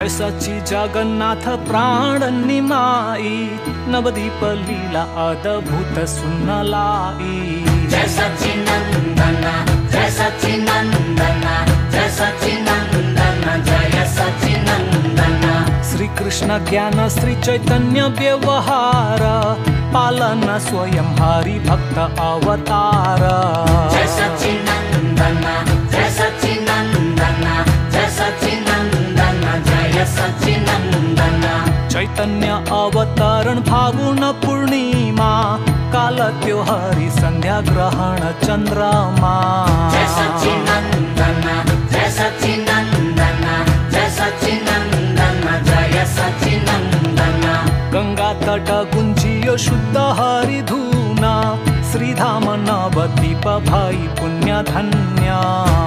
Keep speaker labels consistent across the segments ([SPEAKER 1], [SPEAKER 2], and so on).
[SPEAKER 1] सच्ची जगन्नाथ प्राण निमाई, नवदीप लीला अद्भुत सुनलाई।
[SPEAKER 2] जय सच्चिनंदन जय सच्चिनंदन जय सच्चिनंदन जय सच्चिनंदन।
[SPEAKER 1] श्री कृष्ण ज्ञान श्री चैतन्य व्यवहार, पालन स्वयं हरि भक्त अवतार।
[SPEAKER 2] जय सच्चिनंदन जय सच्चिनंदन जय सच्चिनंदन जय सच्चिनंदन।
[SPEAKER 1] चैतन्य अवतरण फागुन पूर्णिमा, काल त्योहारी संध्या ग्रहण चंद्रमा।
[SPEAKER 2] जय सच्चिनंदन जय सच्चिनंदन जय सच्चिनंदन जय सच्चिनंदन।
[SPEAKER 1] गंगा तट गुंजियो शुद्ध हरि धूना, श्रीधाम नवदीप भई पुण्य धन्य।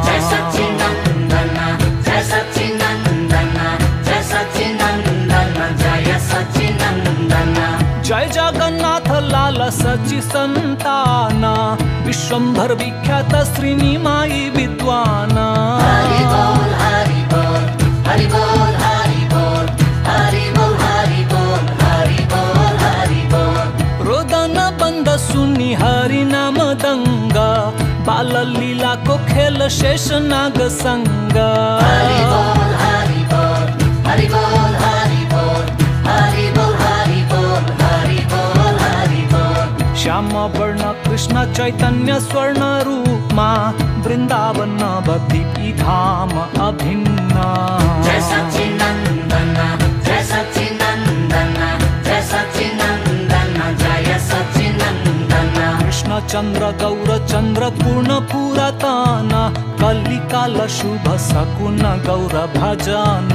[SPEAKER 2] जय सच्चिनंदन जय सच्चिनंदन जय सच्चिनंदन जय सच्चिनंदन।
[SPEAKER 1] जय जगन्नाथ लाल सच्ची संतान, विश्वंभर विख्यात श्रीनिमाई विद्वान।
[SPEAKER 2] हरि बोल हरि बोल हरि बोल हरि बोल हरि बोल हरि बोल हरि बोल हरि बोल।
[SPEAKER 1] रोदन बंद सुनी हरि नाम दंग, बाल लीला को खेल शेष नाग संग।
[SPEAKER 2] हरि बोल हरि बोल हरि बोल हरि बोल हरि बोल हरि बोल हरि बोल हरि बोल।
[SPEAKER 1] श्याम वर्ण कृष्ण चैतन्य स्वर्ण रूपमा, वृंदावन नवदीप धाम अभिन्न।
[SPEAKER 2] जय सच्चिनंदन जय सच्चिनंदन जय सच्चिनंदन जय सच्चिनंदन।
[SPEAKER 1] कृष्ण चंद्र गौर चंद्र पूर्ण पुरातन, कलिकाल शुभ सकुन गौर भजन।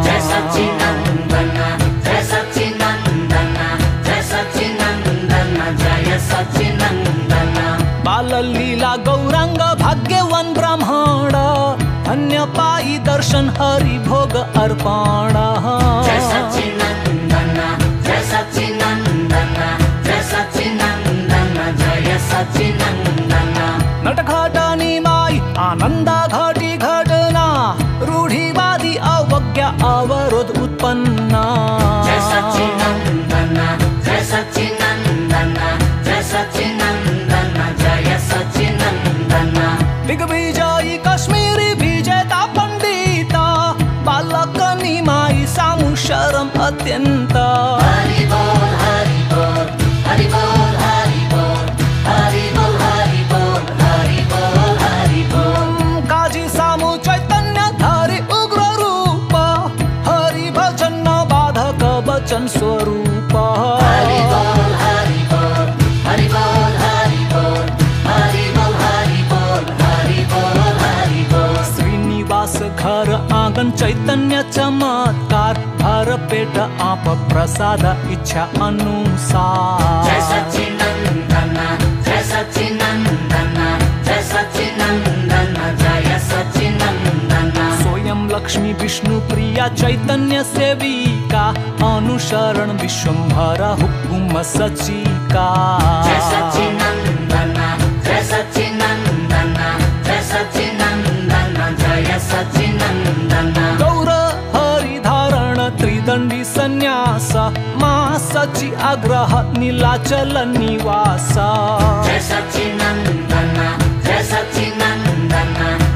[SPEAKER 2] जय सच्चिनंदन जय सच्चिनंदन जय सच्चिनंदन जय सच्चिनंदन।
[SPEAKER 1] बाल लीला गौरांग भाग्यवान ब्राह्मण, धन्य पाई दर्शन हरि भोग अर्पण।
[SPEAKER 2] जय सच्चिनंदन जय सच्चिनंदन जय सच्चिनंदन जय सच्चिनंदन।
[SPEAKER 1] नटघट निमाई आनंद घटी घटना, रूढ़िवादी अवज्ञा अवरोध उत्पन्न।
[SPEAKER 2] जय सच्चिनंदन जय सच्चिनंदन जय सच्चिनंदन जय सच्चिनंदन।
[SPEAKER 1] दिग्विजयी कश्मीरी विजेता पंडिता, बालक निमाई सामु शरम अत्यंत।
[SPEAKER 2] हरि बोल हरि बोल हरि बोल हरि बोल हरि बोल हरि बोल हरि बोल हरि बोल।
[SPEAKER 1] काजी सामु चैतन्य धारी उग्र रूप, हरि भजन बाधक वचन स्वरूप।
[SPEAKER 2] हरि बोल हरि बोल हरि बोल हरि बोल हरि बोल हरि बोल हरि बोल हरि बोल।
[SPEAKER 1] श्रीनिवास घर आंगन चैतन्य चमत्कार, भर पेट आप प्रसाद इच्छा अनुसार।
[SPEAKER 2] जय सच्चिनंदन जय सच्चिनंदन जय सच्चिनंदन जय सच्चिनंदन।
[SPEAKER 1] स्वयं लक्ष्मी विष्णु प्रिया चैतन्य सेविका, अनुसरण विश्वंभर हुकुम सचिका।
[SPEAKER 2] जय सच्चिनंदन जय सच्चिनंदन जय सच्चिनंदन जय सच्चिनंदन।
[SPEAKER 1] गौर हरि धारण त्रिदंडी संन्यास, मां सचि आग्रह नीलाचल निवास।
[SPEAKER 2] जय सच्चिनंदन जय सच्चिनंदन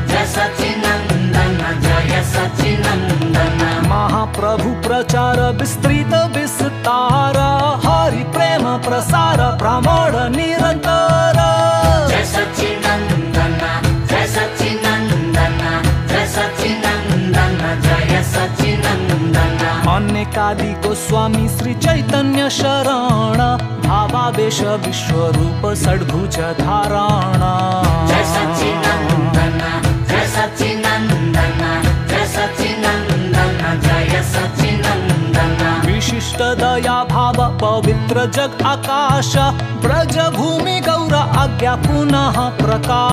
[SPEAKER 2] जय सच्चिनंदन जय सच्चिनंदन।
[SPEAKER 1] महाप्रभु प्रचार विस्तृत विस्तार, हरि प्रेम प्रसार ब्राह्मण निरंतर।
[SPEAKER 2] जय सच्चिनंदन जय सच्चिनंदन जय सच्चिनंदन जय सच्चिनंदन।
[SPEAKER 1] अनेकादि गोस्वामी श्री चैतन्य शरण, भावावेश विश्वरूप षड्भुज धारण।
[SPEAKER 2] जय सच्चिनंदन जय सच्चिनंदन जय सच्चिनंदन जय सच्चिनंदन।
[SPEAKER 1] विशिष्ट दया भाव पवित्र जग आकाश, ब्रज भूमि गौर आज्ञा पुनः प्रकाश।